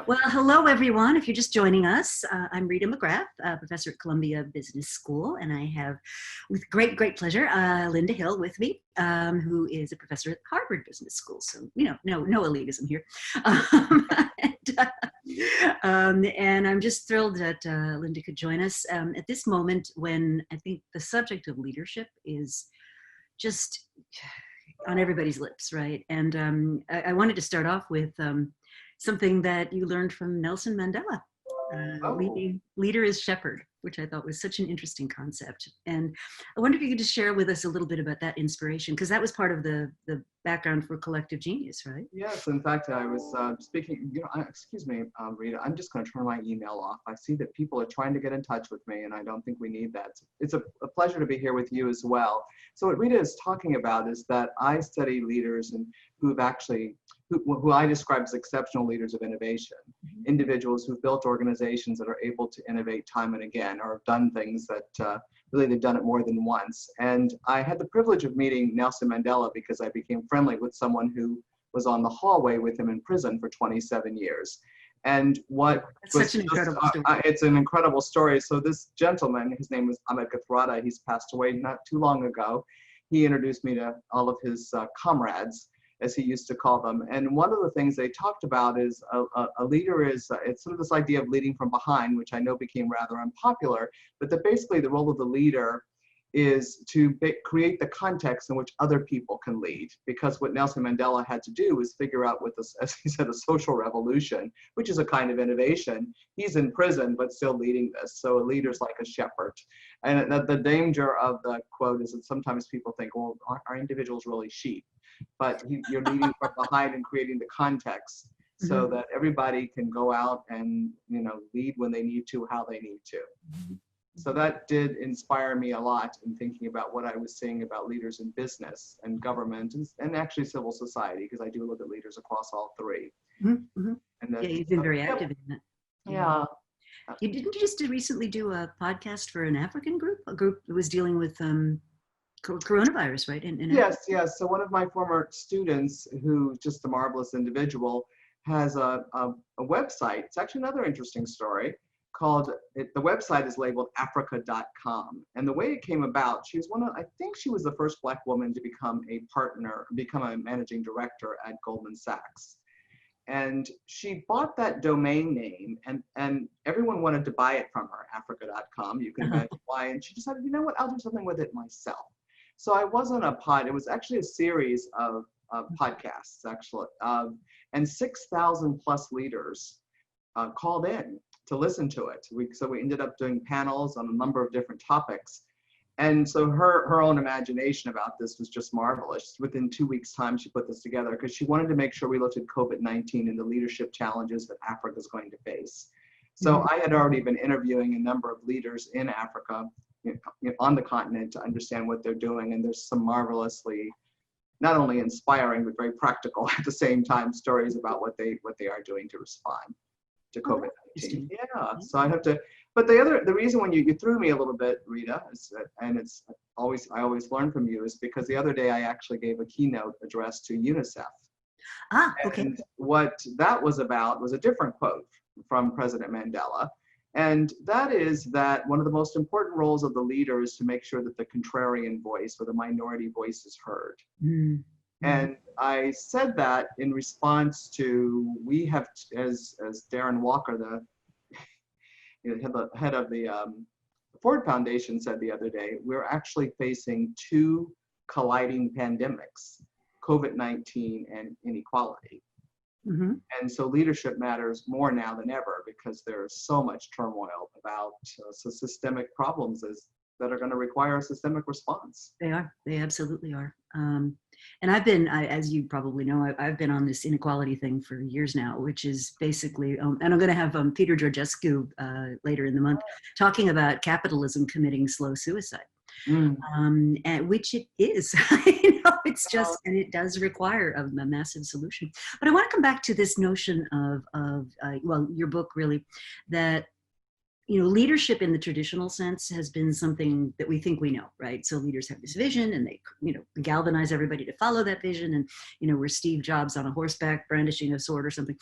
Well, hello, everyone. If you're just joining us, I'm Rita McGrath, professor at Columbia Business School, and I have, with great pleasure, Linda Hill with me, who is a professor at Harvard Business School. So, no elitism here. And I'm just thrilled that Linda could join us at this moment when I think the subject of leadership is just on everybody's lips, right? And I wanted to start off with something that you learned from Nelson Mandela. Leader is shepherd, which I thought was such an interesting concept. And I wonder if you could just share with us a little bit about that inspiration, because that was part of the background for Collective Genius, right? Yes, in fact, I was speaking, excuse me, Rita, I'm just going to turn my email off. I see that people are trying to get in touch with me, and I don't think we need that. It's a pleasure to be here with you as well. So what Rita is talking about is that I study leaders and who I describe as exceptional leaders of innovation, individuals who've built organizations that are able to innovate time and again, or have done things that really they've done it more than once. And I had the privilege of meeting Nelson Mandela because I became friendly with someone who was on the hallway with him in prison for 27 years. And what was such an incredible story. It's an incredible story. So this gentleman, his name was Ahmed Kathrada, he's passed away not too long ago. He introduced me to all of his comrades, as he used to call them. And one of the things they talked about is a leader is, it's sort of this idea of leading from behind, which I know became rather unpopular, but that basically the role of the leader is to create the context in which other people can lead. Because what Nelson Mandela had to do was figure out with this, as he said, a social revolution, which is a kind of innovation. He's in prison, but still leading this. So a leader's like a shepherd. And the danger of the quote is that sometimes people think, well, are individuals really sheep? But you're leading from behind and creating the context so that everybody can go out and lead when they need to, how they need to. So that did inspire me a lot in thinking about what I was seeing about leaders in business and government and actually civil society, because I do look at leaders across all three. And yeah, you've been very active in that. Yeah. You didn't just recently do a podcast for an African group, a group that was dealing with coronavirus, right? Yes. So one of my former students, who's just a marvelous individual, has a website. It's actually another interesting story called, the website is labeled Africa.com. And the way it came about, I think she was the first Black woman to become a managing director at Goldman Sachs. And she bought that domain name and everyone wanted to buy it from her, Africa.com. You can imagine why. And she decided, you know what, I'll do something with it myself. So it was actually a series of podcasts, actually. And 6,000 plus leaders called in to listen to it. So we ended up doing panels on a number of different topics. And so her own imagination about this was just marvelous. Within 2 weeks' time, she put this together because she wanted to make sure we looked at COVID-19 and the leadership challenges that Africa is going to face. So I had already been interviewing a number of leaders in Africa, on the continent, to understand what they're doing. And there's some marvelously, not only inspiring, but very practical at the same time, stories about what they are doing to respond to COVID-19. Yeah, so I have to, but the reason when you threw me a little bit, Rita, and I always learn from you, is because the other day I actually gave a keynote address to UNICEF. Okay. And what that was about was a different quote from President Mandela. And that is that one of the most important roles of the leader is to make sure that the contrarian voice or the minority voice is heard. And I said that in response to, we have, as Darren Walker, the head of the Ford Foundation, said the other day, we're actually facing two colliding pandemics, COVID-19 and inequality. And so leadership matters more now than ever because there's so much turmoil about systemic problems that are going to require a systemic response. They absolutely are. And I've been, as you probably know, I've been on this inequality thing for years now, which is basically, and I'm going to have Peter Georgescu later in the month talking about capitalism committing slow suicide. And which it is, it's just, and it does require a massive solution. But I want to come back to this notion of well, your book really, that leadership in the traditional sense has been something that we think we know, right? So leaders have this vision and they, galvanize everybody to follow that vision. And, we're Steve Jobs on a horseback brandishing a sword or something.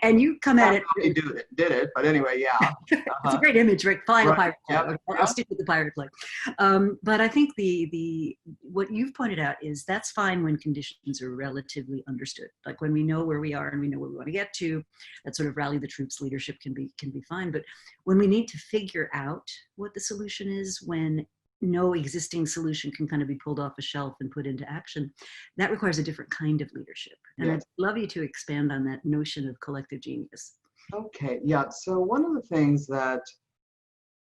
And you come at it. He did it, but anyway, yeah. It's a great image, right? Flying a pirate flag. Yep. I'll stick with the pirate flag. But I think what you've pointed out is that's fine when conditions are relatively understood. Like when we know where we are and we know where we want to get to, that sort of rally the troops leadership can be fine. But when we need to figure out what the solution is, when no existing solution can kind of be pulled off a shelf and put into action, that requires a different kind of leadership. And I'd love you to expand on that notion of collective genius. Okay, yeah. So one of the things that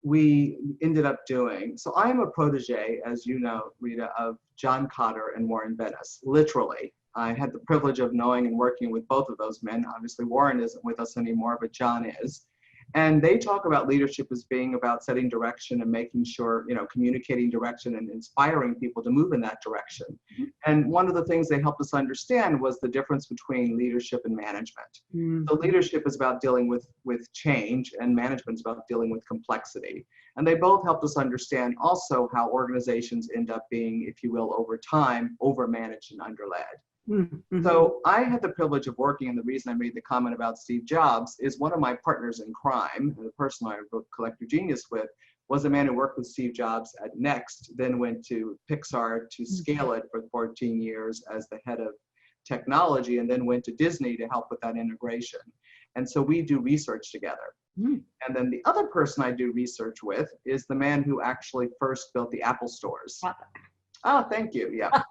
we ended up doing, so I am a protege, as you know, Rita, of John Cotter and Warren Bennis, literally. I had the privilege of knowing and working with both of those men. Obviously, Warren isn't with us anymore, but John is. And they talk about leadership as being about setting direction and making sure, communicating direction and inspiring people to move in that direction. Mm-hmm. And one of the things they helped us understand was the difference between leadership and management. Mm-hmm. So leadership is about dealing with change, and management is about dealing with complexity. And they both helped us understand also how organizations end up being, if you will, over time, overmanaged and underled. Mm-hmm. So I had the privilege of working, and the reason I made the comment about Steve Jobs is one of my partners in crime, the person I wrote Collective Genius with, was a man who worked with Steve Jobs at Next, then went to Pixar to scale it for 14 years as the head of technology, and then went to Disney to help with that integration. And so we do research together. Mm. And then the other person I do research with is the man who actually first built the Apple stores. Oh, thank you. Yeah.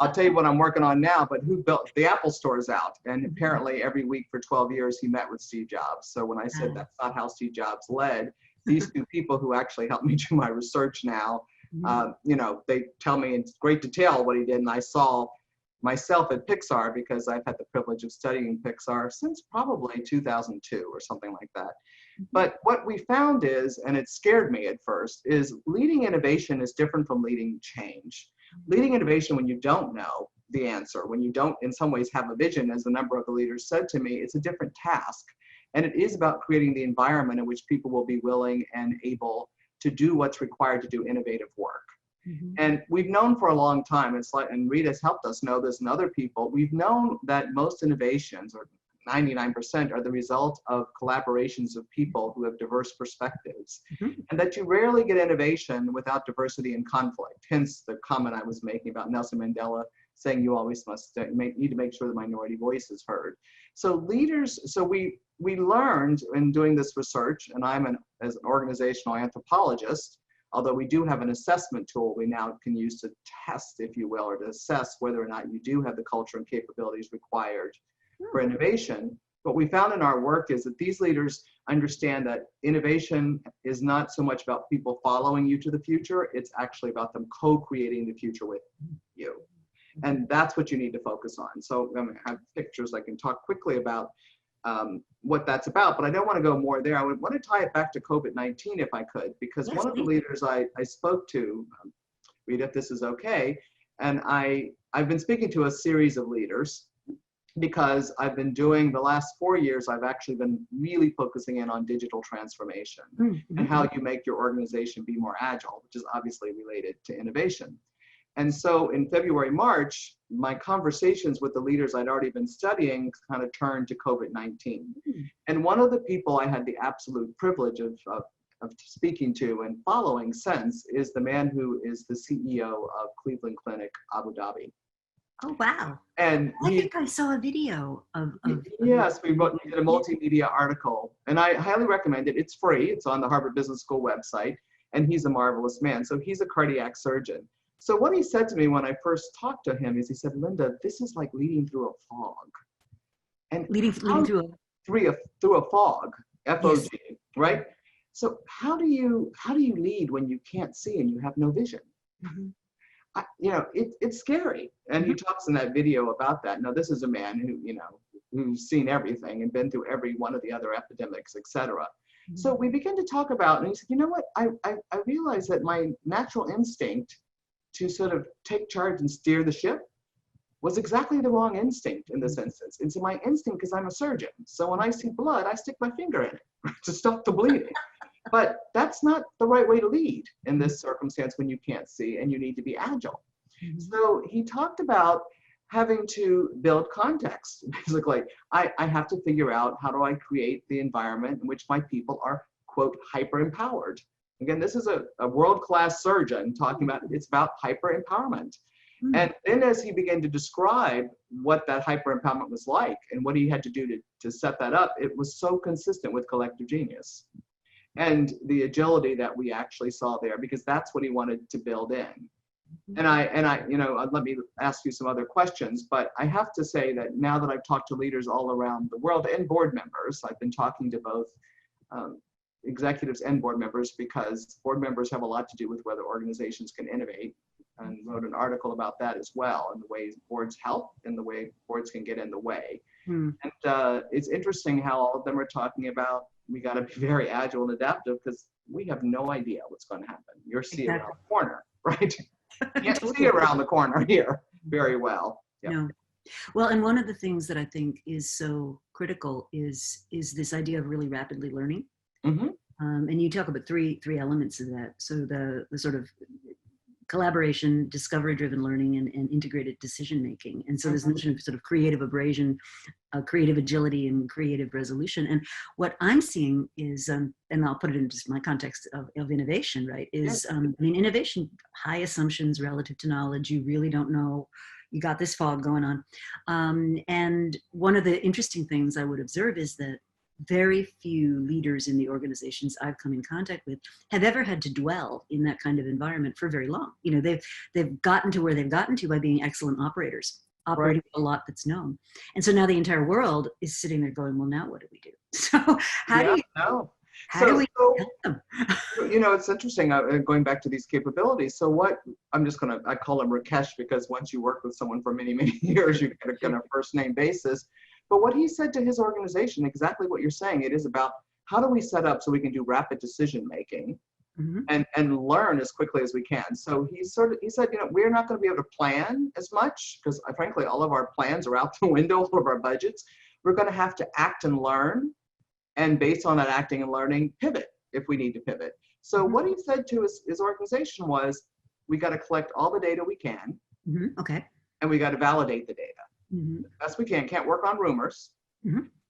I'll tell you what I'm working on now, but who built the Apple stores out? And apparently every week for 12 years, he met with Steve Jobs. So when I said that's not how Steve Jobs led, these two people who actually helped me do my research now, they tell me in great detail what he did. And I saw myself at Pixar, because I've had the privilege of studying Pixar since probably 2002 or something like that. But what we found is, and it scared me at first, is leading innovation is different from leading change. Leading innovation when you don't know the answer, when you don't in some ways have a vision, as a number of the leaders said to me, it's a different task. And it is about creating the environment in which people will be willing and able to do what's required to do innovative work. Mm-hmm. And we've known for a long time, and Rita's helped us know this and other people, we've known that most innovations, or 99%, are the result of collaborations of people who have diverse perspectives, and that you rarely get innovation without diversity and conflict. Hence the comment I was making about Nelson Mandela saying you always need to make sure the minority voice is heard. So we learned in doing this research, and as an organizational anthropologist, although we do have an assessment tool we now can use to test, if you will, or to assess whether or not you do have the culture and capabilities required for innovation. What we found in our work is that these leaders understand that innovation is not so much about people following you to the future, it's actually about them co-creating the future with you. And that's what you need to focus on. So I have pictures I can talk quickly about what that's about, but I don't want to go more there. I would want to tie it back to COVID-19 if I could, because one of the leaders I spoke to, Rita, if this is okay, and I've been speaking to a series of leaders, because I've been doing the last 4 years, I've actually been really focusing in on digital transformation and how you make your organization be more agile, which is obviously related to innovation. And so in February, March, my conversations with the leaders I'd already been studying kind of turned to COVID-19. And one of the people I had the absolute privilege of speaking to and following since is the man who is the CEO of Cleveland Clinic, Abu Dhabi. Oh, wow. And I think I saw a video of yes, we did a multimedia article, and I highly recommend it. It's free. It's on the Harvard Business School website, and he's a marvelous man. So he's a cardiac surgeon. So what he said to me when I first talked to him is he said, Linda, this is like leading through a fog. And leading through a fog, F-O-G, yes. Right? So how do you lead when you can't see and you have no vision? Mm-hmm. It's scary. And he talks in that video about that. Now, this is a man who, who's seen everything and been through every one of the other epidemics, et cetera. Mm-hmm. So we began to talk about, and he said, you know what, I realized that my natural instinct to sort of take charge and steer the ship was exactly the wrong instinct in this instance. It's my instinct because I'm a surgeon. So when I see blood, I stick my finger in it to stop the bleeding. But that's not the right way to lead in this circumstance when you can't see and you need to be agile. So he talked about having to build context. Basically, I have to figure out how do I create the environment in which my people are, quote, hyper empowered. Again, this is a world-class surgeon talking about, it's about hyper empowerment. And then as he began to describe what that hyper empowerment was like and what he had to do to set that up, it was so consistent with collective genius and the agility that we actually saw there, because that's what he wanted to build in. And I, you know, let me ask you some other questions, but I have to say that now that I've talked to leaders all around the world and board members, I've been talking to both executives and board members, because board members have a lot to do with whether organizations can innovate, and wrote an article about that as well, and the ways boards help and the way boards can get in the way. And it's interesting how all of them are talking about, we got to be very agile and adaptive because we have no idea what's going to happen. You're seeing around the corner, right? You can't see around the corner here very well. Yep. No. Well, and one of the things that I think is so critical is this idea of really rapidly learning. And you talk about three elements of that. So the sort of collaboration, discovery-driven learning, and integrated decision-making. And so this notion of sort of creative abrasion, creative agility, and creative resolution. And what I'm seeing is, and I'll put it in just my context of innovation, right, is, I mean, innovation, high assumptions relative to knowledge. You really don't know. You got this fog going on. And one of the interesting things I would observe is that very few leaders in the organizations I've come in contact with have ever had to dwell in that kind of environment for very long. You know, they've gotten to where they've gotten to by being excellent operators, operating a lot that's known. And so now the entire world is sitting there going, well, now what do we do? So how do we help them? You know, it's interesting, going back to these capabilities. So what, I call him Rakesh, because once you work with someone for many, many years, you get a first name basis. But what he said to his organization, exactly what you're saying, it is about how do we set up so we can do rapid decision making and learn as quickly as we can. So he said, you know, we're not going to be able to plan as much because frankly, all of our plans are out the window, all of our budgets. We're going to have to act and learn. And based on that acting and learning, pivot if we need to pivot. So what he said to his organization was, we got to collect all the data we can. And we got to validate the data. Best we can, can't work on rumors.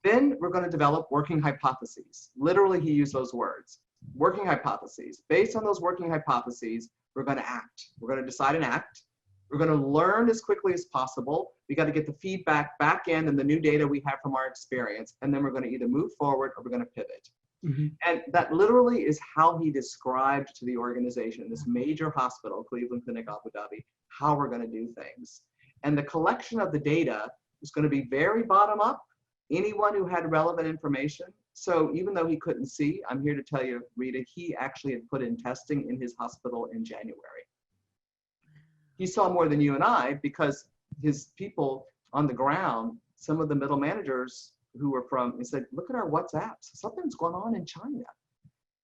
Then we're going to develop working hypotheses. Literally, he used those words, working hypotheses. Based on those working hypotheses, we're going to act. We're going to decide and act. We're going to learn as quickly as possible. We got to get the feedback back in and the new data we have from our experience. And then we're going to either move forward or we're going to pivot. And that literally is how he described to the organization, this major hospital, Cleveland Clinic, Abu Dhabi, how we're going to do things. And the collection of the data is going to be very bottom up. Anyone who had relevant information. So even though he couldn't see, I'm here to tell you, Rita, he actually had put in testing in his hospital in January. He saw more than you and I because his people on the ground, some of the middle managers who were he said, look at our WhatsApps. Something's going on in China.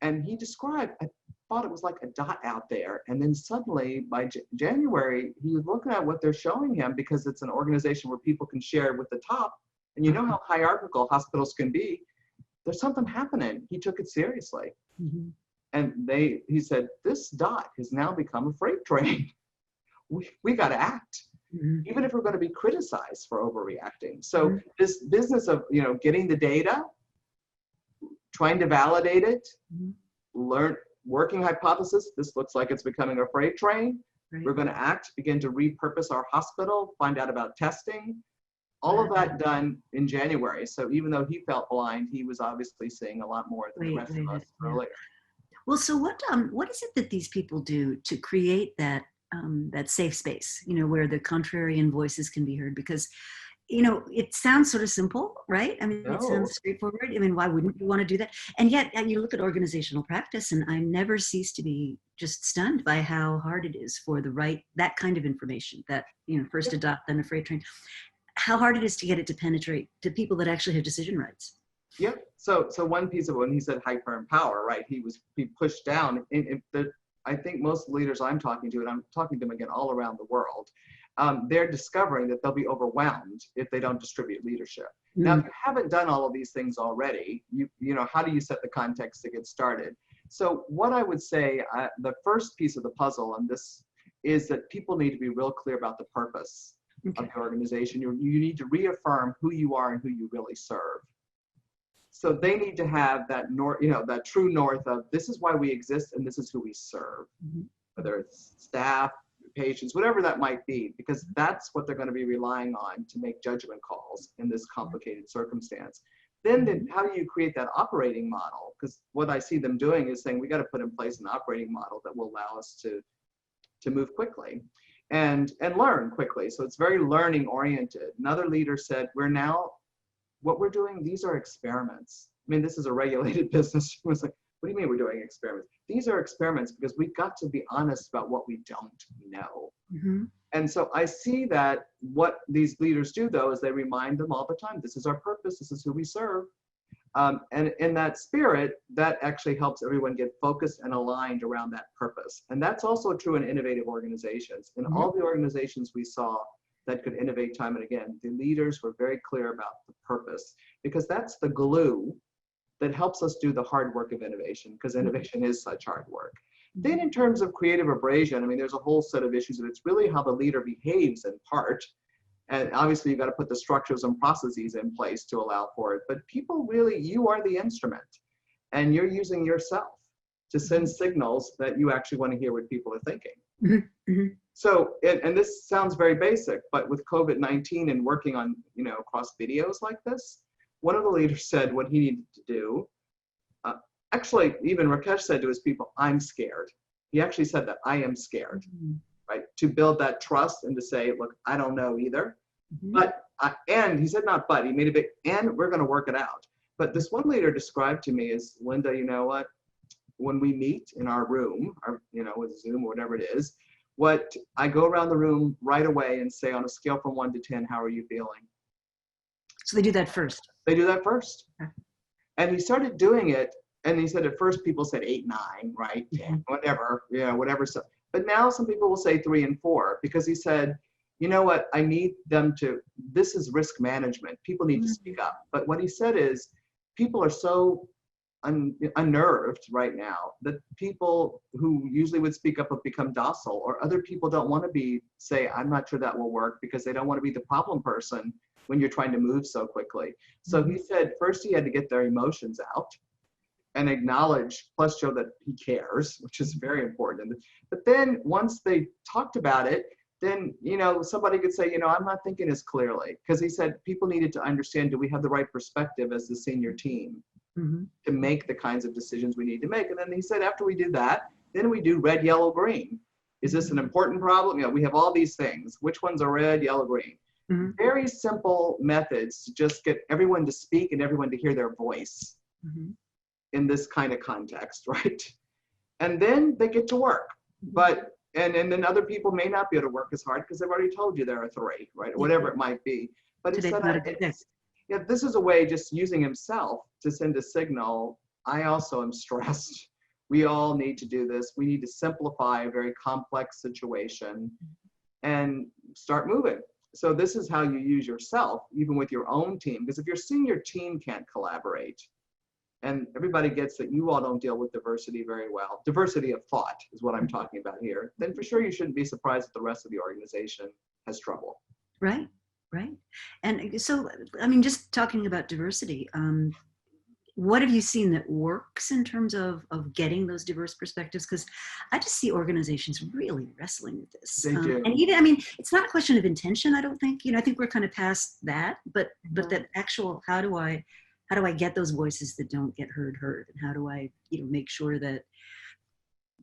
And he described, I thought it was like a dot out there. And then suddenly by January, he was looking at what they're showing him because it's an organization where people can share with the top. And you know how hierarchical hospitals can be. There's something happening. He took it seriously. And he said, this dot has now become a freight train. We got to act, even if we're going to be criticized for overreacting. So this business of, you know, getting the data, trying to validate it, learn working hypothesis. This looks like it's becoming a freight train. We're going to act, begin to repurpose our hospital, find out about testing. All of that done in January. So even though he felt blind, he was obviously seeing a lot more than the rest of us earlier. Well, so what is it that these people do to create that safe space, you know, where the contrarian voices can be heard? Because, you know, it sounds sort of simple, right? I mean, it sounds straightforward. I mean, why wouldn't you want to do that? And yet you look at organizational practice, and I never cease to be just stunned by how hard it is for that kind of information, that, you know, first a dot, then a freight train, how hard it is to get it to penetrate to people that actually have decision rights. Yep. So one piece of it, when he said hyper empower, right? He pushed down. I think most leaders I'm talking to, and I'm talking to them again all around the world, they're discovering that they'll be overwhelmed if they don't distribute leadership. Now, if you haven't done all of these things already, you know, how do you set the context to get started? So what I would say, the first piece of the puzzle on this is that people need to be real clear about the purpose of the organization. You need to reaffirm who you are and who you really serve. So they need to have that that true north of this is why we exist and this is who we serve, whether it's staff, patients, whatever that might be, because that's what they're going to be relying on to make judgment calls in this complicated circumstance. Then how do you create that operating model? Because what I see them doing is saying we got to put in place an operating model that will allow us to move quickly and learn quickly. So it's very learning oriented. Another leader said, what we're doing, these are experiments. I mean, this is a regulated business. She was like, what do you mean we're doing experiments? These are experiments because we've got to be honest about what we don't know. And so I see that what these leaders do, though, is they remind them all the time, this is our purpose, this is who we serve. And in that spirit, that actually helps everyone get focused and aligned around that purpose. And that's also true in innovative organizations. In all the organizations we saw that could innovate time and again, the leaders were very clear about the purpose, because that's the glue that helps us do the hard work of innovation, because innovation is such hard work. Then in terms of creative abrasion, I mean, there's a whole set of issues, and it's really how the leader behaves in part. And obviously you've got to put the structures and processes in place to allow for it. But people really, you are the instrument, and you're using yourself to send signals that you actually want to hear what people are thinking. So, and this sounds very basic, but with COVID-19 and working on, across videos like this, one of the leaders said what he needed to do, actually, even Rakesh said to his people, I'm scared. He actually said that, I am scared, right? To build that trust and to say, look, I don't know either. But, and he said not but, he made a big, and we're going to work it out. But this one leader described to me as, Linda, you know what? When we meet in our room, or, with Zoom or whatever it is, what I go around the room right away and say on a scale from 1 to 10, how are you feeling? So they do that first. They do that first. And he started doing it. And he said at first people said 8, 9, right? 10, whatever, whatever. So, but now some people will say 3 and 4, because he said, you know what, I need them to, this is risk management. People need to speak up. But what he said is people are so unnerved right now that people who usually would speak up have become docile, or other people don't want to say, I'm not sure that will work, because they don't want to be the problem person when you're trying to move so quickly. So he said first he had to get their emotions out and acknowledge, plus show that he cares, which is very important. But then once they talked about it, then, somebody could say, I'm not thinking as clearly, because he said people needed to understand, do we have the right perspective as the senior team to make the kinds of decisions we need to make? And then he said, after we do that, then we do red, yellow, green. Is this an important problem? We have all these things. Which ones are red, yellow, green? Very simple methods to just get everyone to speak and everyone to hear their voice in this kind of context, right? And then they get to work. But and then other people may not be able to work as hard because they've already told you there are 3, right? Or whatever it might be. But he said, this is a way, just using himself to send a signal. I also am stressed. We all need to do this. We need to simplify a very complex situation and start moving. So this is how you use yourself, even with your own team. Because if your senior team can't collaborate, and everybody gets that you all don't deal with diversity very well, diversity of thought is what I'm talking about here, then for sure you shouldn't be surprised that the rest of the organization has trouble. Right. And so, I mean, just talking about diversity, what have you seen that works in terms of getting those diverse perspectives? Because I just see organizations really wrestling with this. They do. And even, I mean, it's not a question of intention, I don't think. I think we're kind of past that, but that actual, how do I get those voices that don't get heard? And how do I, make sure that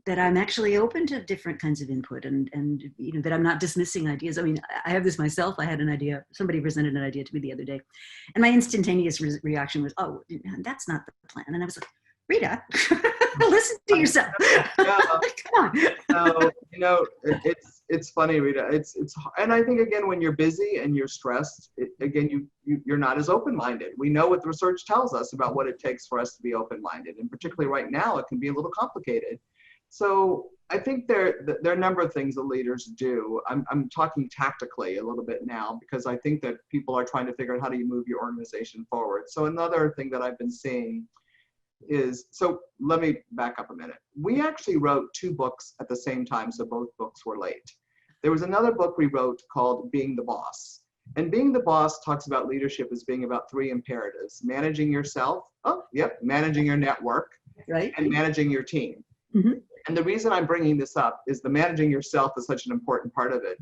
I'm actually open to different kinds of input and that I'm not dismissing ideas. I mean, I have this myself. I had an idea, somebody presented an idea to me the other day, and my instantaneous reaction was, oh, that's not the plan. And I was like, Rita, listen to yourself. Come on. No, it's funny, Rita. It's and I think again, when you're busy and you're stressed, you're not as open-minded. We know what the research tells us about what it takes for us to be open-minded, and particularly right now, it can be a little complicated. So I think there are a number of things that leaders do. I'm talking tactically a little bit now because I think that people are trying to figure out how do you move your organization forward. So another thing that I've been seeing is, so let me back up a minute. We actually wrote 2 books at the same time, so both books were late. There was another book we wrote called Being the Boss. And Being the Boss talks about leadership as being about 3 imperatives: managing yourself, managing your network, Right. and managing your team. Mm-hmm. And the reason I'm bringing this up is the managing yourself is such an important part of it.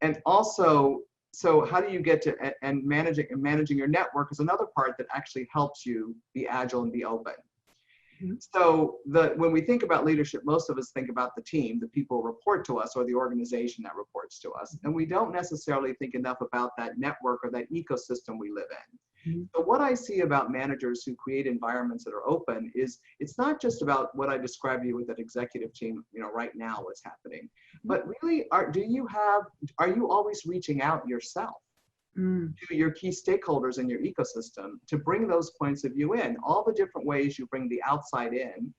And also, so how do you get to, and managing your network is another part that actually helps you be agile and be open. So when we think about leadership, most of us think about the team, the people who report to us, or the organization that reports to us. And we don't necessarily think enough about that network or that ecosystem we live in. So what I see about managers who create environments that are open is it's not just about what I described to you with that executive team, right now what's happening, but really are you always reaching out yourself to your key stakeholders in your ecosystem to bring those points of view in, all the different ways you bring the outside in,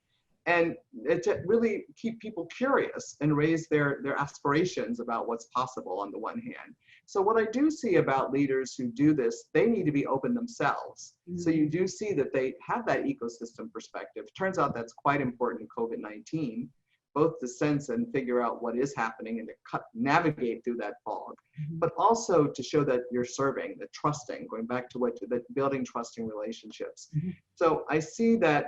and to really keep people curious and raise their aspirations about what's possible on the one hand. So what I do see about leaders who do this, they need to be open themselves. So you do see that they have that ecosystem perspective. Turns out that's quite important in COVID-19, both to sense and figure out what is happening and to navigate through that fog, but also to show that you're serving, the trusting, going back to the building trusting relationships. So I see that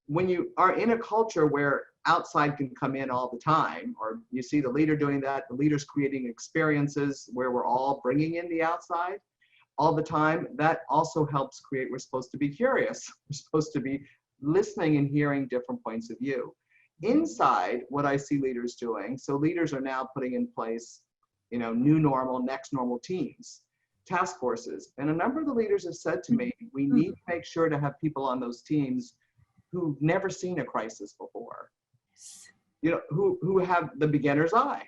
when you are in a culture where outside can come in all the time, or you see the leader doing that, the leader's creating experiences where we're all bringing in the outside all the time, that also helps create, we're supposed to be curious. We're supposed to be listening and hearing different points of view. Inside, what I see leaders doing, so leaders are now putting in place, new normal, next normal teams, task forces. And a number of the leaders have said to me, we need to make sure to have people on those teams who've never seen a crisis before, who have the beginner's eye,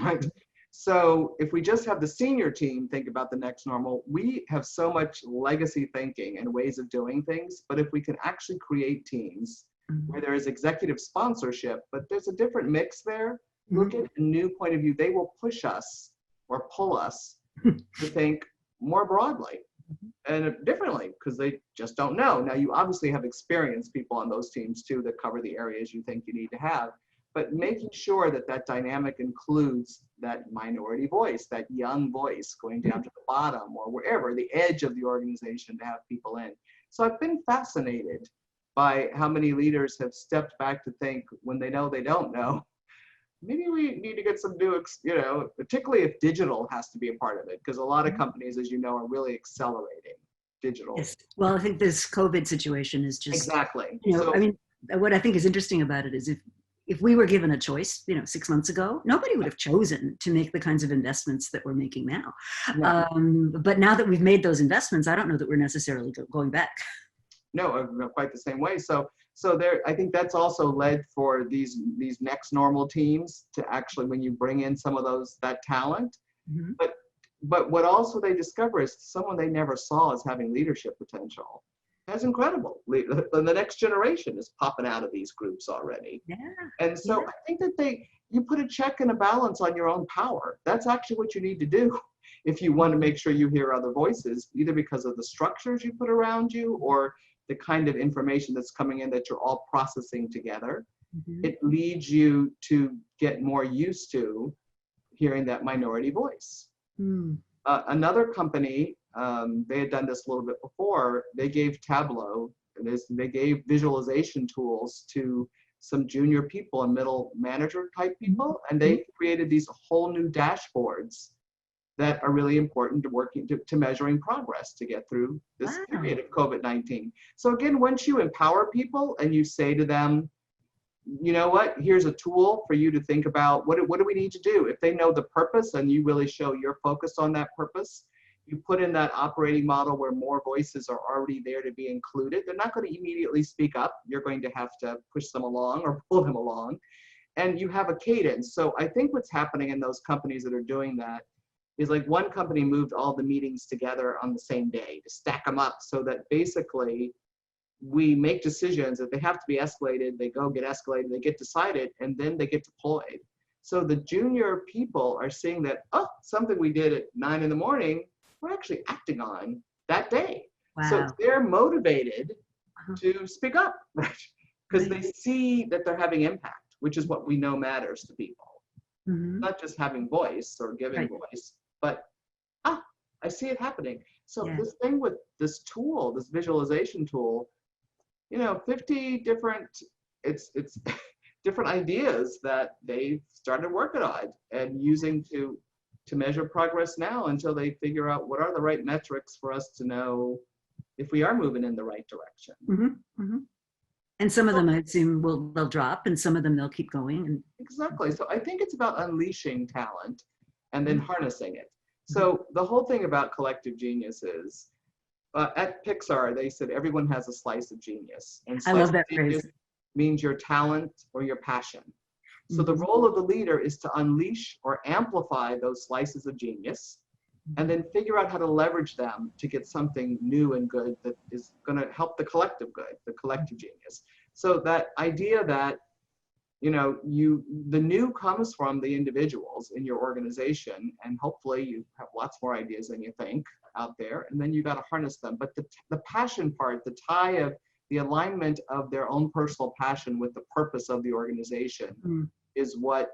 right? So if we just have the senior team think about the next normal, we have so much legacy thinking and ways of doing things. But if we can actually create teams where there is executive sponsorship, but there's a different mix there, look at a new point of view, they will push us or pull us to think more broadly and differently, because they just don't know. Now, you obviously have experienced people on those teams too that cover the areas you think you need to have, but making sure that that dynamic includes that minority voice, that young voice going down to the bottom or wherever, the edge of the organization, to have people in. So I've been fascinated by how many leaders have stepped back to think, when they know they don't know, maybe we need to get some new, particularly if digital has to be a part of it, because a lot of companies, as you know, are really accelerating digital. Yes. Well, I think this COVID situation is just, exactly. What I think is interesting about it is if we were given a choice, 6 months ago, nobody would have chosen to make the kinds of investments that we're making now. No. But now that we've made those investments, I don't know that we're necessarily going back. No, quite the same way. So there, I think that's also led for these next normal teams to actually, when you bring in some of that talent, but what also they discover is someone they never saw as having leadership potential. That's incredible. The next generation is popping out of these groups already. Yeah. And so I think that you put a check and a balance on your own power. That's actually what you need to do if you want to make sure you hear other voices, either because of the structures you put around you or the kind of information that's coming in that you're all processing together. It leads you to get more used to hearing that minority voice. Another company, they had done this a little bit before, they gave Tableau, they gave visualization tools to some junior people and middle manager type people, and they created these whole new dashboards that are really important to working to measuring progress to get through this period of COVID-19. So again, once you empower people and you say to them, you know what, here's a tool for you to think about, what do we need to do? If they know the purpose and you really show you're focused on that purpose, you put in that operating model where more voices are already there to be included. They're not going to immediately speak up. You're going to have to push them along or pull them along. And you have a cadence. So I think what's happening in those companies that are doing that is, like, one company moved all the meetings together on the same day to stack them up so that basically we make decisions that they have to be escalated, they go get escalated, they get decided, and then they get deployed. So the junior people are seeing that, oh, something we did at 9 in the morning, we're actually acting on that day. Wow. So they're motivated Uh-huh. to speak up, right? Because Right. they see that they're having impact, which is what we know matters to people. Mhm. Not just having voice or giving Right. voice, but I see it happening. So Yeah. this thing with this tool, this visualization tool, 50 different, it's different ideas that they've started working on and using to measure progress now until they figure out what are the right metrics for us to know if we are moving in the right direction. Mm-hmm. Mm-hmm. And some of them, I assume, they'll drop, and some of them they'll keep going. And Exactly. So I think it's about unleashing talent and then harnessing it. So the whole thing about collective genius is, at Pixar, they said everyone has a slice of genius. And I love slice that of genius phrase. means your talent or your passion. So the role of the leader is to unleash or amplify those slices of genius and then figure out how to leverage them to get something new and good that is going to help the collective good, the collective genius. So that idea that, the new comes from the individuals in your organization, and hopefully you have lots more ideas than you think out there, and then you got to harness them. But the passion part, the tie of the alignment of their own personal passion with the purpose of the organization is what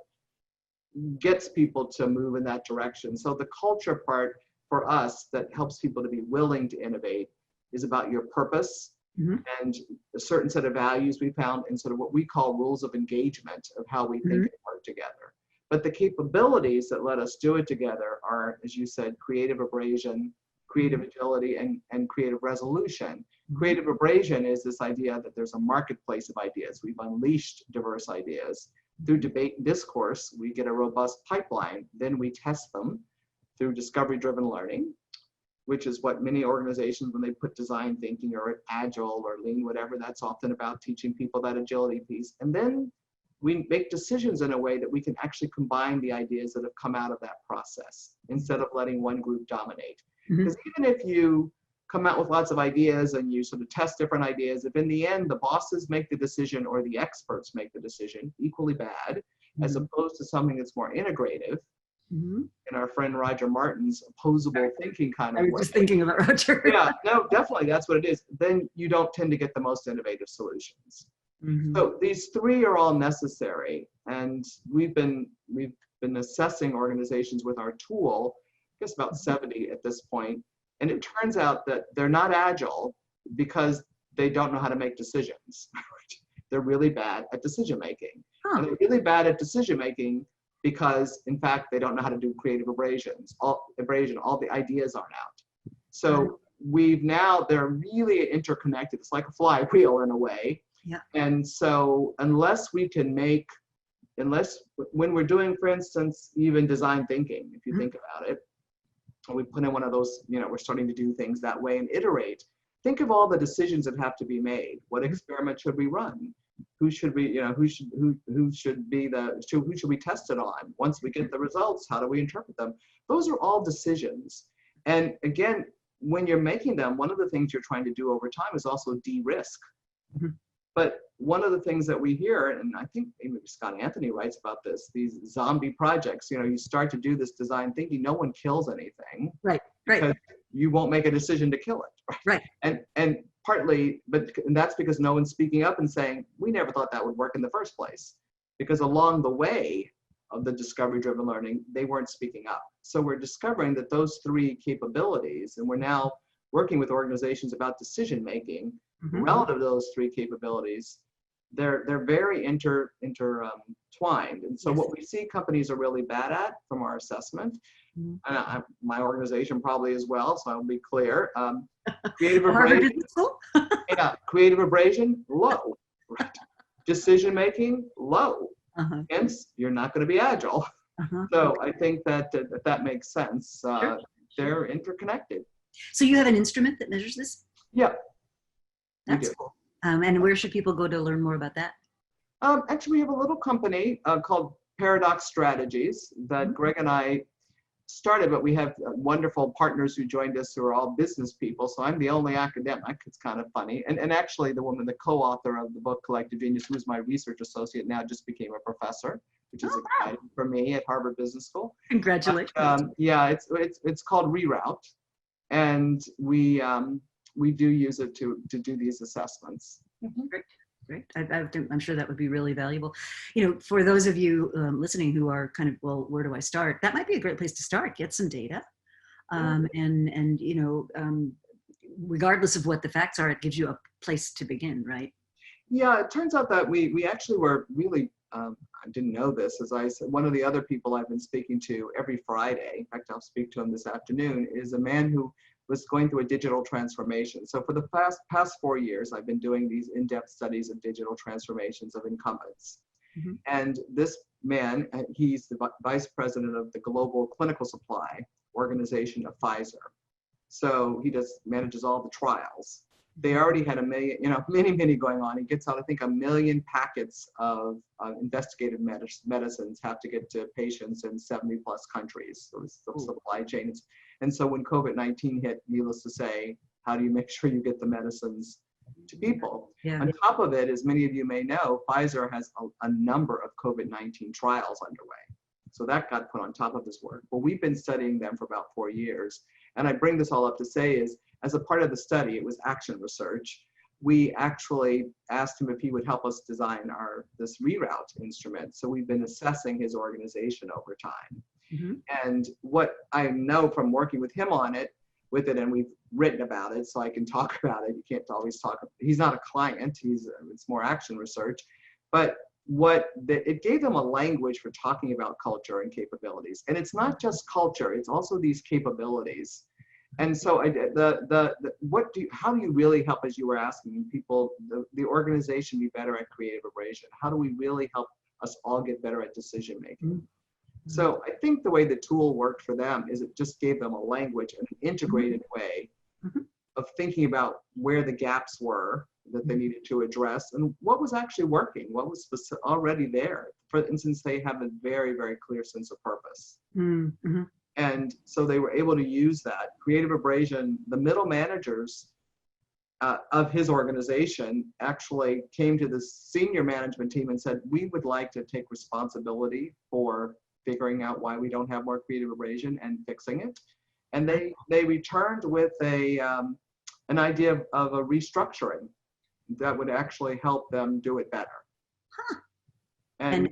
gets people to move in that direction. So the culture part for us that helps people to be willing to innovate is about your purpose and a certain set of values we found and sort of what we call rules of engagement of how we think and work together. But the capabilities that let us do it together are, as you said, creative abrasion, creative agility, and creative resolution. Creative abrasion is this idea that there's a marketplace of ideas. We've unleashed diverse ideas. Through debate and discourse, we get a robust pipeline. Then we test them through discovery-driven learning, which is what many organizations, when they put design thinking or agile or lean, whatever, that's often about teaching people that agility piece. And then we make decisions in a way that we can actually combine the ideas that have come out of that process instead of letting one group dominate. Because even if you come out with lots of ideas and you sort of test different ideas, if in the end the bosses make the decision or the experts make the decision, equally bad, as opposed to something that's more integrative, in our friend Roger Martin's opposable thinking kind of I way. was just thinking about Roger. Yeah, no, definitely, that's what it is. Then you don't tend to get the most innovative solutions. So these three are all necessary, and we've been assessing organizations with our tool, I guess about 70 at this point, and it turns out that they're not agile because they don't know how to make decisions. They're really bad at decision making, and they're really bad at decision making because, in fact, they don't know how to do creative abrasion. All the ideas aren't out. So they're really interconnected. It's like a flywheel in a way. Yeah. And so unless when we're doing, for instance, even design thinking, if you think about it, we put in one of those, we're starting to do things that way and iterate. Think of all the decisions that have to be made. What experiment should we run? Who should we test it on? Once we get the results, how do we interpret them? Those are all decisions. And again, when you're making them, one of the things you're trying to do over time is also de-risk. But one of the things that we hear, and I think maybe Scott Anthony writes about this, these zombie projects, you start to do this design thinking, no one kills anything. Right. Because you won't make a decision to kill it. Right. And partly, and that's because no one's speaking up and saying, we never thought that would work in the first place. Because along the way of the discovery-driven learning, they weren't speaking up. So we're discovering that those three capabilities, and we're now working with organizations about decision-making, relative to those three capabilities, they're very intertwined. And so what we see companies are really bad at from our assessment, and my organization probably as well, so I'll be clear, creative abrasion, creative abrasion, low, right? Decision-making, low. Hence, you're not going to be agile. So I think that that makes sense. They're interconnected. So you have an instrument that measures this? Yeah. That's cool. And where should people go to learn more about that? Actually, we have a little company called Paradox Strategies that Greg and I started, but we have wonderful partners who joined us who are all business people. So I'm the only academic. It's kind of funny. And actually the woman, the co-author of the book Collective Genius, who was my research associate, now just became a professor, which is exciting for me at Harvard Business School. Congratulations. Yeah, it's called Reroute. And we do use it to do these assessments. Great. Great. I'm sure that would be really valuable. You know, for those of you listening who are kind of, well, where do I start? That might be a great place to start. Get some data. And you know, regardless of what the facts are, it gives you a place to begin, right? Yeah, it turns out that we actually were really, I didn't know this, as I said, one of the other people I've been speaking to every Friday, in fact, I'll speak to him this afternoon, is a man who was going through a digital transformation. So for the past 4 years, I've been doing these in-depth studies of digital transformations of incumbents. Mm-hmm. And this man, he's the vice president of the global clinical supply organization of Pfizer. So he manages all the trials. They already had many going on. He gets out, I think, 1 million packets of investigative medicines have to get to patients in 70+ countries. So it's the supply chain. And so when COVID-19 hit, needless to say, how do you make sure you get the medicines to people? Yeah. On top of it, as many of you may know, Pfizer has a number of COVID-19 trials underway. So that got put on top of his work. Well, we've been studying them for about 4 years. And I bring this all up to say is, as a part of the study, it was action research. We actually asked him if he would help us design this reroute instrument. So we've been assessing his organization over time. Mm-hmm. And what I know from working with him on it, and we've written about it, so I can talk about it. You can't always talk. He's not a client. It's more action research. But it gave them a language for talking about culture and capabilities. And it's not just culture, it's also these capabilities. And so how do you really help, as you were asking people, the organization be better at creative abrasion? How do we really help us all get better at decision making? Mm-hmm. So I think the way the tool worked for them is it just gave them a language and an integrated way of thinking about where the gaps were that they needed to address and what was actually working, what was already there. For instance, they have a very, very clear sense of purpose. Mm-hmm. And so they were able to use that. Creative abrasion, the middle managers of his organization actually came to the senior management team and said, we would like to take responsibility for figuring out why we don't have more creative abrasion and fixing it. And they returned with an idea of a restructuring that would actually help them do it better. Huh. And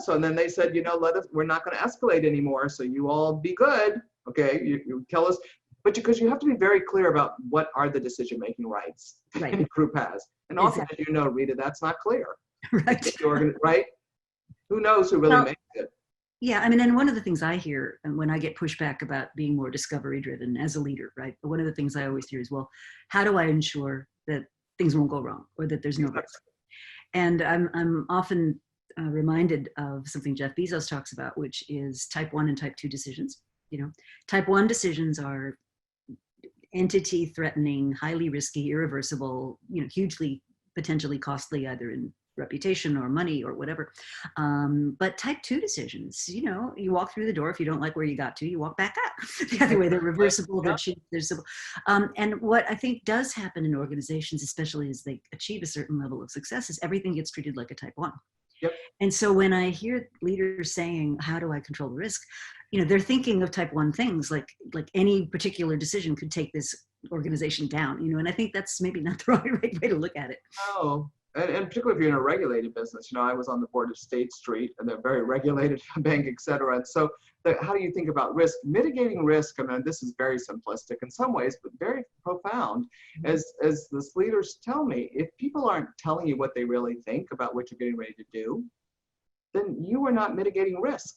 so then they said, we're not going to escalate anymore. So you all be good. Okay. You tell us, but because you have to be very clear about what are the decision-making rights that any group has. And often, as you know, Rita, that's not clear. Right. Right? Who knows who really makes it? Yeah. I mean, and one of the things I hear when I get pushback about being more discovery driven as a leader, right? But one of the things I always hear is, well, how do I ensure that things won't go wrong or that there's no risk? And I'm often reminded of something Jeff Bezos talks about, which is type 1 and type 2 decisions. Type 1 decisions are entity threatening, highly risky, irreversible, hugely potentially costly, either in reputation or money or whatever. But type 2 decisions, you walk through the door. If you don't like where you got to, you walk back up. The other way, they're reversible, they're simple. And what I think does happen in organizations, especially as they achieve a certain level of success, is everything gets treated like a type 1. Yep. And so when I hear leaders saying, how do I control the risk? They're thinking of type 1 things, like any particular decision could take this organization down, and I think that's maybe not the right way to look at it. Oh, and particularly if you're in a regulated business, I was on the board of State Street and they're very regulated bank, et cetera. And so how do you think about risk? Mitigating risk, I mean, this is very simplistic in some ways, but very profound. As the leaders tell me, if people aren't telling you what they really think about what you're getting ready to do, then you are not mitigating risk.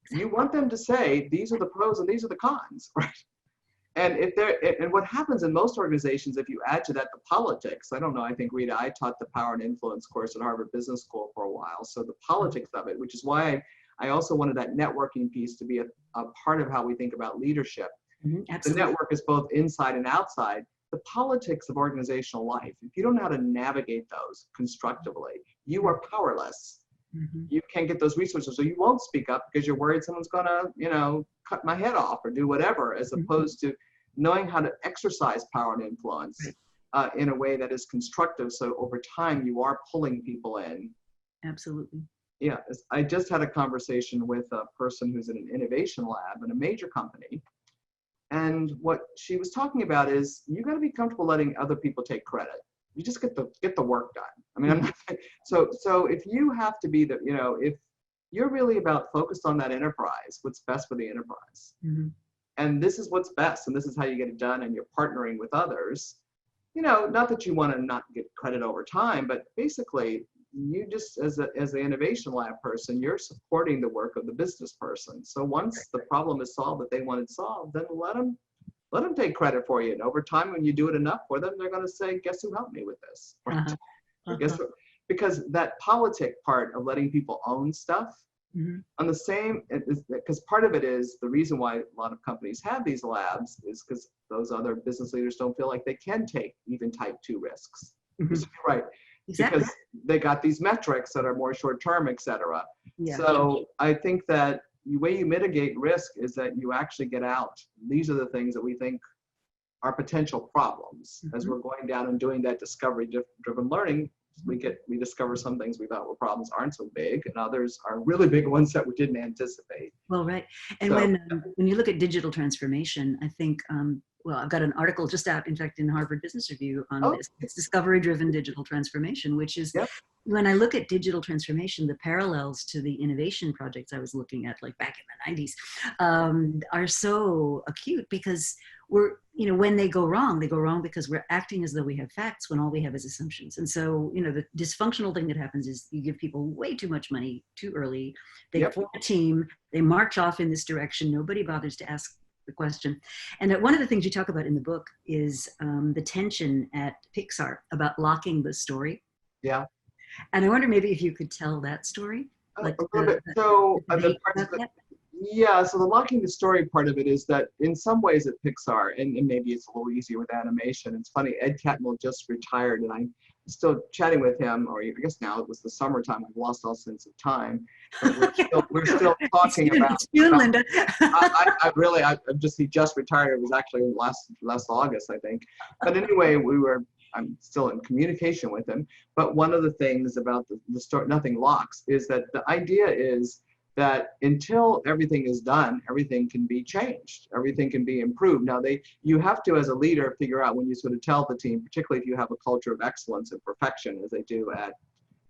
You want them to say, these are the pros and these are the cons, right? And what happens in most organizations, if you add to that the politics, I don't know, I think, Rita, I taught the Power and Influence course at Harvard Business School for a while. So the politics of it, which is why I also wanted that networking piece to be a part of how we think about leadership. Mm-hmm, the network is both inside and outside. The politics of organizational life, if you don't know how to navigate those constructively, you are powerless. Mm-hmm. You can't get those resources, so you won't speak up because you're worried someone's gonna, cut my head off or do whatever, as Mm-hmm. opposed to knowing how to exercise power and influence in a way that is constructive. So over time, you are pulling people in. Absolutely. Yeah, I just had a conversation with a person who's in an innovation lab in a major company. And what she was talking about is you got to be comfortable letting other people take credit. You just get the work done. I mean, I'm not, so if you have to be if you're really about focused on that enterprise, what's best for the enterprise, Mm-hmm. and this is what's best, and this is how you get it done, and you're partnering with others, not that you want to not get credit over time, but basically you just, as the innovation lab person, you're supporting the work of the business person. So once the problem is solved that they wanted solved, then let them take credit for you. And over time, when you do it enough for them, they're going to say, guess who helped me with this? Right? Uh-huh. Or guess what? Because that politic part of letting people own stuff, Mm-hmm. on the same, because part of it is the reason why a lot of companies have these labs is because those other business leaders don't feel like they can take even type 2 risks. Mm-hmm. Right. Exactly. Because they got these metrics that are more short term, et cetera. Yeah. So I think that the way you mitigate risk is that you actually get out. These are the things that we think are potential problems. Mm-hmm. As we're going down and doing that discovery driven learning, we discover some things we thought were problems aren't so big, and others are really big ones that we didn't anticipate. Well, right. And So, when you look at digital transformation, I think, well, I've got an article just out, in fact, in Harvard Business Review on this. It's discovery-driven digital transformation, which is, when I look at digital transformation, the parallels to the innovation projects I was looking at, like back in the 90s, are so acute because when they go wrong because we're acting as though we have facts when all we have is assumptions. And so, the dysfunctional thing that happens is you give people way too much money too early. They form a team, they march off in this direction. Nobody bothers to ask the question. And one of the things you talk about in the book is the tension at Pixar about locking the story. Yeah. And I wonder maybe if you could tell that story. Like a little bit. So the locking the story part of it is that in some ways at Pixar, and maybe it's a little easier with animation. It's funny, Ed Catmull just retired, and I'm still chatting with him, or I guess now it was the summertime. I've lost all sense of time. But we're still talking about. It's you, Linda. He just retired. It was actually last August, I think. But anyway, I'm still in communication with him. But one of the things about the story, Nothing Locks, is that the idea is that until everything is done, everything can be changed, everything can be improved. Now, you have to, as a leader, figure out when you sort of tell the team, particularly if you have a culture of excellence and perfection, as they do at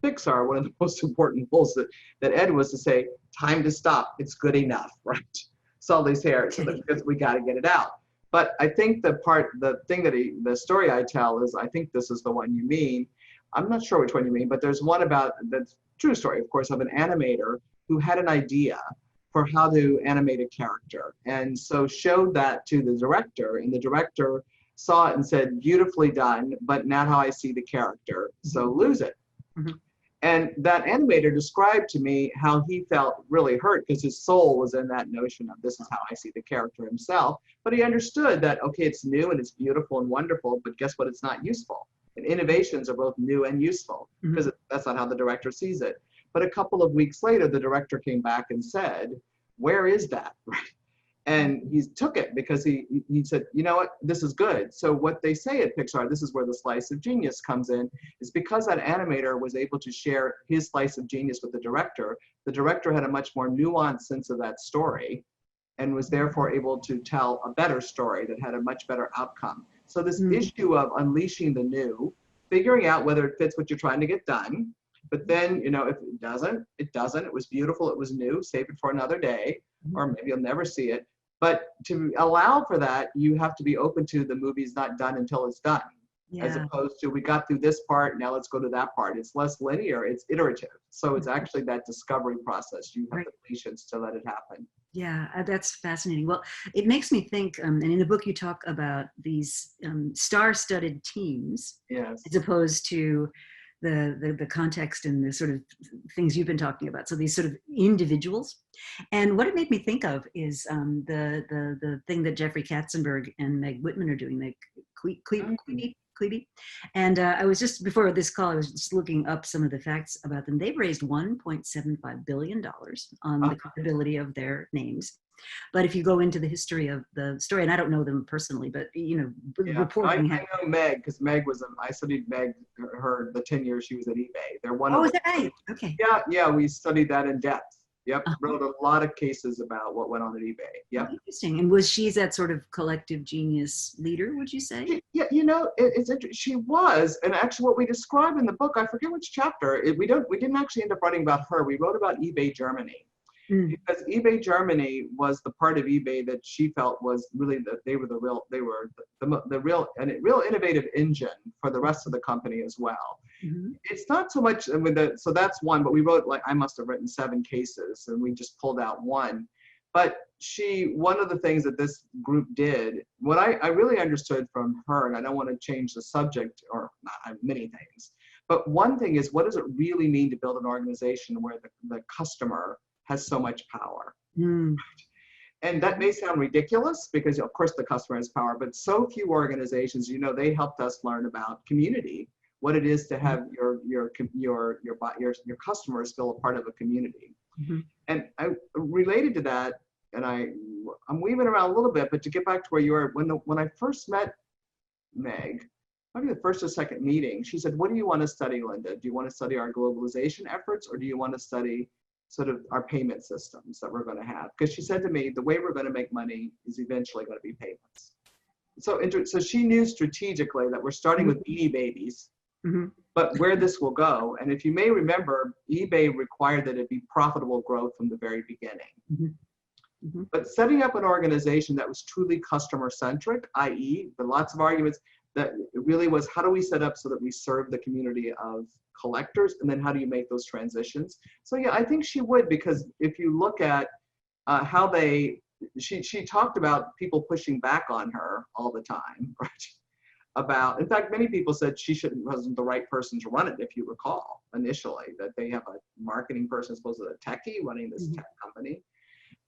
Pixar, one of the most important rules that Ed was to say, time to stop, it's good enough, right? Sully's hair, because we got to get it out. But I think the story I tell is, I think this is the one you mean. I'm not sure which one you mean, but there's one about, that's true story, of course, of an animator who had an idea for how to animate a character. And so showed that to the director, and the director saw it and said, beautifully done, but not how I see the character, so lose it. Mm-hmm. And that animator described to me how he felt really hurt because his soul was in that notion of this is how I see the character himself. But he understood that, okay, it's new and it's beautiful and wonderful, but guess what? It's not useful. And innovations are both new and useful because that's not how the director sees it. But a couple of weeks later, the director came back and said, where is that? Right. And he took it because he said, you know what, this is good. So what they say at Pixar, this is where the slice of genius comes in, is because that animator was able to share his slice of genius with the director had a much more nuanced sense of that story and was therefore able to tell a better story that had a much better outcome. So this issue of unleashing the new, figuring out whether it fits what you're trying to get done, but then, if it doesn't, it was beautiful, it was new, save it for another day, or maybe you'll never see it. But to allow for that, you have to be open to the movie's not done until it's done, as opposed to we got through this part, now let's go to that part. It's less linear, it's iterative. So it's actually that discovery process. You have the patience to let it happen. Yeah, that's fascinating. Well, it makes me think, and in the book you talk about these star-studded teams, as opposed to the context and the sort of things you've been talking about. So these sort of individuals. And what it made me think of is the thing that Jeffrey Katzenberg and Meg Whitman are doing, the Klebe. And I was just, before this call, I was just looking up some of the facts about them. They've raised $1.75 billion on the credibility of their names. But if you go into the history of the story, and I don't know them personally, but reporting. I know Meg, because Meg was, I studied Meg, her, the 10 years she was at eBay. They're one Oh, of is that right? Okay. Yeah, we studied that in depth. Yep, wrote a lot of cases about what went on at eBay. Yep. Oh, interesting. And was she that sort of collective genius leader, would you say? Yeah, it's interesting. She was, and actually what we describe in the book, I forget which chapter, we didn't actually end up writing about her. We wrote about eBay Germany. Because eBay Germany was the part of eBay that she felt was really the real innovative engine for the rest of the company as well. It's not so much so that's one, but we wrote, like, I must have written 7 cases and we just pulled out one. But one of the things that this group did, what I really understood from her, and I don't want to change the subject, or not many things, but one thing is, what does it really mean to build an organization where the customer has so much power? And that may sound ridiculous because of course the customer has power, but so few organizations, they helped us learn about community, what it is to have your customers feel a part of a community. And I related to that, and I'm weaving around a little bit, but to get back to where you are, when I first met Meg, probably the first or second meeting, she said, "What do you want to study, Linda? Do you want to study our globalization efforts, or do you want to study sort of our payment systems that we're going to have?" Because she said to me, the way we're going to make money is eventually going to be payments. So she knew strategically that we're starting with Beanie Babies, but where this will go. And if you may remember, eBay required that it be profitable growth from the very beginning. But setting up an organization that was truly customer centric, i.e., there are lots of arguments that it really was, how do we set up so that we serve the community of collectors, and then how do you make those transitions? So yeah, I think she would, because if you look at how she talked about people pushing back on her all the time, right? In fact, many people said she wasn't the right person to run it, if you recall, initially, that they have a marketing person, supposedly a techie, running this tech company.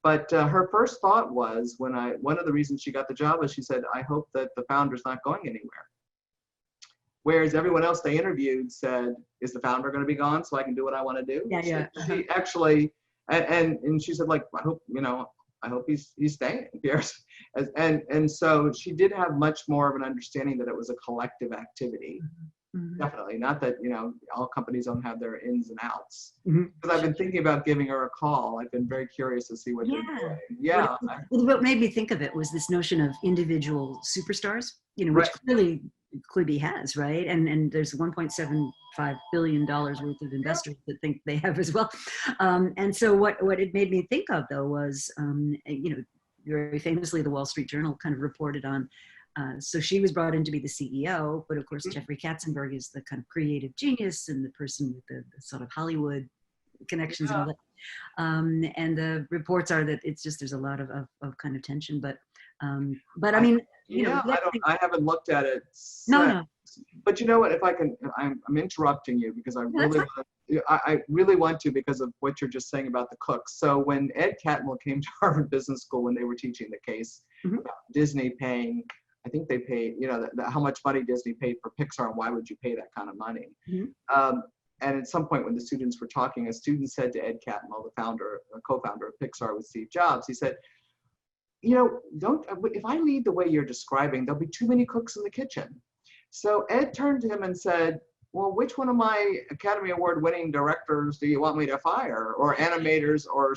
But her first thought was, one of the reasons she got the job was, she said, "I hope that the founder's not going anywhere." Whereas everyone else they interviewed said, "Is the founder going to be gone so I can do what I want to do?" Yeah. She actually, and she said, like, I hope he's staying. And so she did have much more of an understanding that it was a collective activity. Definitely. Not that, all companies don't have their ins and outs. Because I've been thinking about giving her a call. I've been very curious to see what they're doing. Yeah. What made me think of it was this notion of individual superstars, which clearly Quibi has, right? And there's $1.75 billion worth of investors that think they have as well. And so what it made me think of, though, was, very famously, the Wall Street Journal kind of reported on, so she was brought in to be the CEO, but of course, Jeffrey Katzenberg is the kind of creative genius and the person with the sort of Hollywood connections and all that. And the reports are that there's a lot of kind of tension, but I mean, I haven't looked at it. No. But you know what, if I can, I'm interrupting you because I really want to, because of what you're just saying about the cooks. So when Ed Catmull came to Harvard Business School, when they were teaching the case about Disney paying, I think they paid, how much money Disney paid for Pixar, and why would you pay that kind of money? And at some point when the students were talking, a student said to Ed Catmull, the co-founder of Pixar with Steve Jobs, he said, if I lead the way you're describing, there'll be too many cooks in the kitchen. So Ed turned to him and said, "Well, which one of my Academy Award winning directors do you want me to fire, or animators, or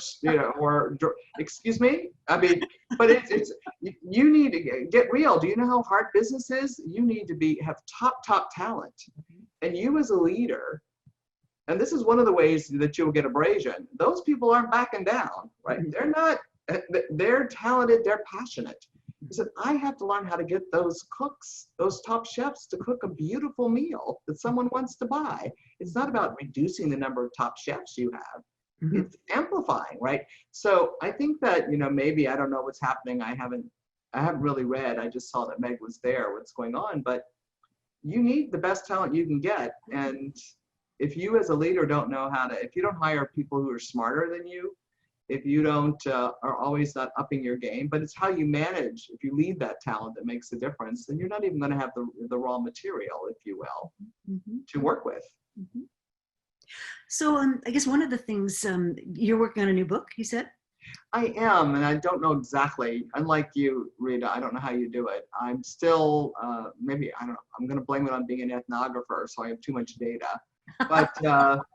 excuse me?" I mean, but it's you need to get real. Do you know how hard business is? You need to have top talent, and you as a leader, and this is one of the ways that you'll get abrasion. Those people aren't backing down, right? They're not. They're talented. They're passionate. He said, "I have to learn how to get those cooks, those top chefs, to cook a beautiful meal that someone wants to buy. It's not about reducing the number of top chefs you have. It's amplifying, right?" So I think that, maybe, I don't know what's happening. I haven't really read. I just saw that Meg was there, what's going on. But you need the best talent you can get. And if you as a leader don't know if you don't hire people who are smarter than you, if you don't are always not upping your game, but it's how you manage. If you leave that talent that makes the difference, then you're not even going to have the raw material, if you will, to work with. So I guess one of the things, you're working on a new book, you said? I am, and I don't know exactly. Unlike you, Rita, I don't know how you do it. I'm still, maybe, I don't know, I'm going to blame it on being an ethnographer, so I have too much data. But,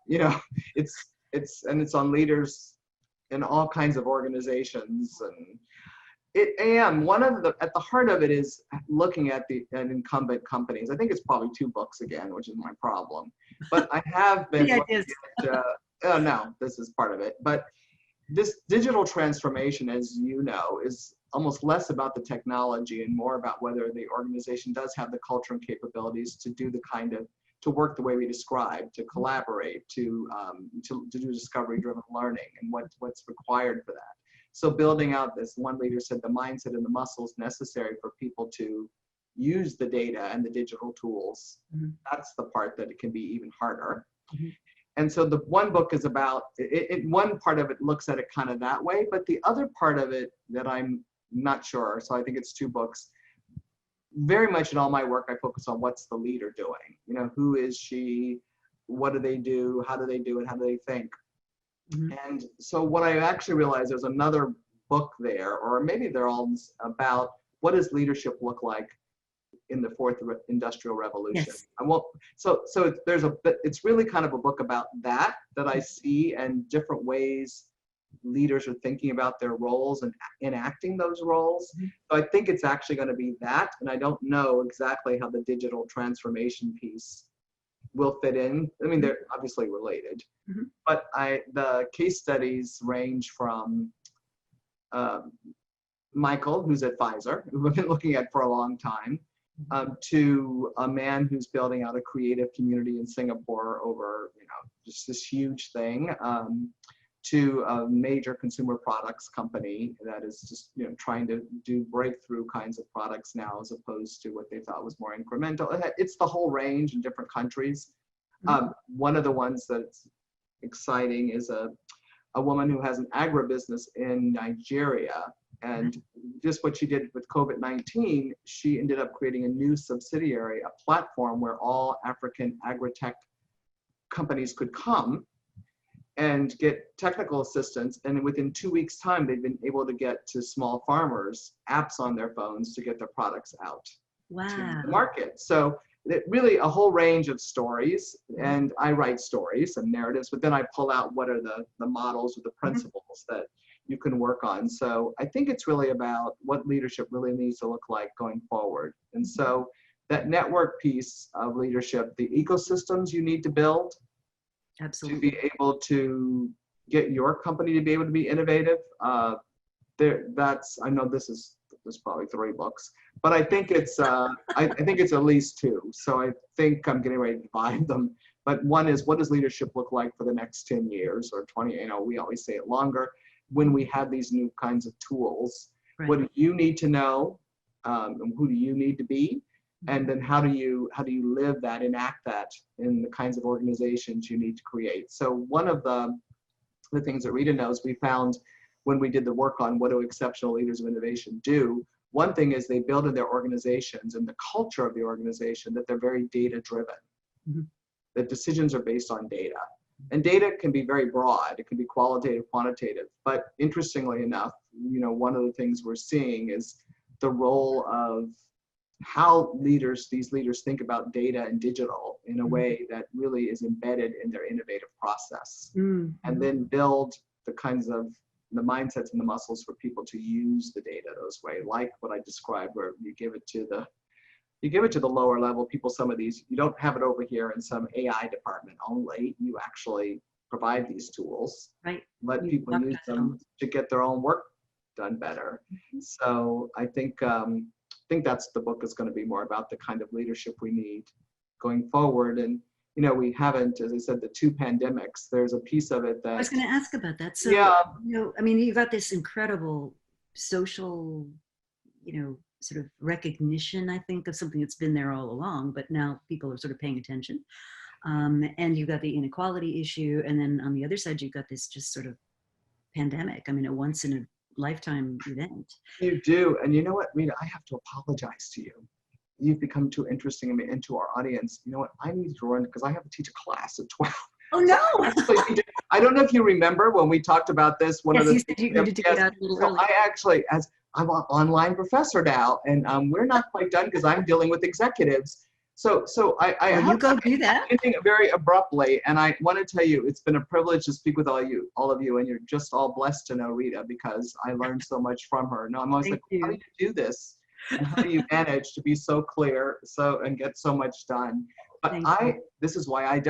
you know, it's on leaders in all kinds of organizations. And one of the, at the heart of it is looking at at incumbent companies. I think it's probably 2 books again, which is my problem. But I have been looking at, oh no, this is part of it. But this digital transformation, as you know, is almost less about the technology and more about whether the organization does have the culture and capabilities to do the kind of, to work the way we described, to collaborate, to do discovery-driven learning, and what's required for that. So building out this, one leader said, the mindset and the muscles necessary for people to use the data and the digital tools. That's the part that it can be even harder. And so the one book is about, one part of it looks at it kind of that way, but the other part of it that I'm not sure, so I think it's 2 books. Very much in all my work, I focus on what's the leader doing? You know, who is she? What do they do? How do they do it? How do they think? And so what I actually realized, there's another book there, or maybe they're all about what does leadership look like in the 4th Industrial Revolution. Yes. I won't, so it's really kind of a book about that I see, and different ways leaders are thinking about their roles and enacting those roles. So I think it's actually going to be that, and I don't know exactly how the digital transformation piece will fit in. I mean, they're obviously related, but the case studies range from Michael, who's at Pfizer, who we've been looking at for a long time, to a man who's building out a creative community in Singapore over, you know, just this huge thing, to a major consumer products company that is just, you know, trying to do breakthrough kinds of products now, as opposed to what they thought was more incremental. It's the whole range in different countries. One of the ones that's exciting is a woman who has an agribusiness in Nigeria. And just what she did with COVID-19, she ended up creating a new subsidiary, a platform where all African agri-tech companies could come and get technical assistance. And within 2 weeks' time, they've been able to get to small farmers apps on their phones to get their products out to the market. So it really a whole range of stories, and I write stories and narratives, but then I pull out what are the models or the principles that you can work on. So I think it's really about what leadership really needs to look like going forward. And so that network piece of leadership, the ecosystems you need to build, to be able to get your company to be able to be innovative. I know there's probably 3 books, but I think it's I think it's at least 2. So I think I'm getting ready to divide them. But one is, what does leadership look like for the next 10 years or 20? You know, we always say it longer. When we have these new kinds of tools, what do you need to know, and who do you need to be? And then how do you live that, enact that in the kinds of organizations you need to create? So one of the things that Rita knows, we found when we did the work on what do exceptional leaders of innovation do, one thing is they build in their organizations and the culture of the organization that they're very data driven. That decisions are based on data. And data can be very broad. It can be qualitative, quantitative. But interestingly enough, you know, one of the things we're seeing is the role of how these leaders think about data and digital in a way that really is embedded in their innovative process, and then build the kinds of the mindsets and the muscles for people to use the data those way, like what I described, where you give it to the lower level people. Some of these, you don't have it over here in some AI department only. You actually provide these tools, let people use them to get their own work done better. So I think that's the book is going to be more about the kind of leadership we need going forward. And, you know, we haven't, as I said, the 2 pandemics, there's a piece of it that— I was going to ask about that. So, you know, I mean, you've got this incredible social, you know, sort of recognition, I think, of something that's been there all along, but now people are sort of paying attention. And you've got the inequality issue. And then on the other side, you've got this just sort of pandemic. I mean, a once in a lifetime event. You do. And you know what, Rita, I have to apologize to you. You've become too interesting and to our audience. You know what, I need to run because I have to teach a class at 12. Oh no! I don't know if you remember when we talked about this. Yes, you said you needed to get out a little early. I actually, as I'm an online professor now, and we're not quite done because I'm dealing with executives. So I you go do that. Ending very abruptly, and I want to tell you, it's been a privilege to speak with all of you, and you're just all blessed to know Rita because I learned so much from her. No, I'm always like, how do you do this? And how do you manage to be so clear, and get so much done? But this is why I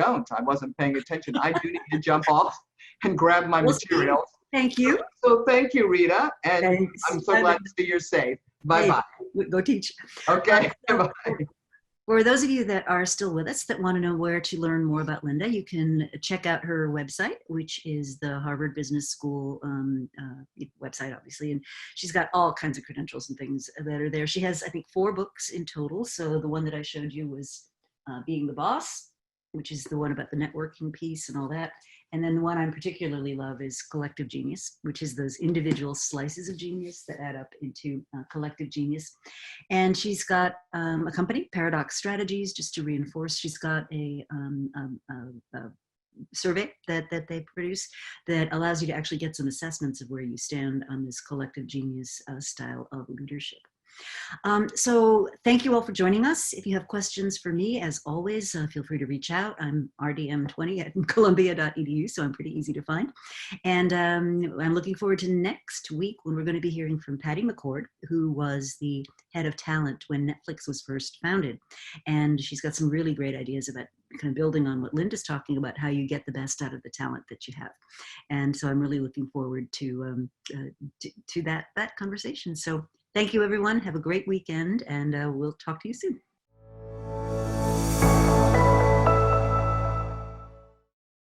wasn't paying attention. I do need to jump off and grab my materials. Thank you. So thank you, Rita. And thanks. I'm so glad to see you're safe. Bye-bye. Go teach. Okay, bye. For those of you that are still with us that want to know where to learn more about Linda, you can check out her website, which is the Harvard Business School website, obviously. And she's got all kinds of credentials and things that are there. She has, I think, 4 books in total. So the one that I showed you was Being the Boss, which is the one about the networking piece and all that. And then the one I particularly love is Collective Genius, which is those individual slices of genius that add up into collective genius. And she's got a company, Paradox Strategies, just to reinforce. She's got a survey that they produce that allows you to actually get some assessments of where you stand on this collective genius style of leadership. So thank you all for joining us. If you have questions for me, as always, feel free to reach out. I'm rdm20@columbia.edu, so I'm pretty easy to find. And I'm looking forward to next week when we're going to be hearing from Patty McCord, who was the head of talent when Netflix was first founded. And she's got some really great ideas about kind of building on what Linda's talking about, how you get the best out of the talent that you have. And so I'm really looking forward to that conversation. So thank you, everyone. Have a great weekend, and we'll talk to you soon.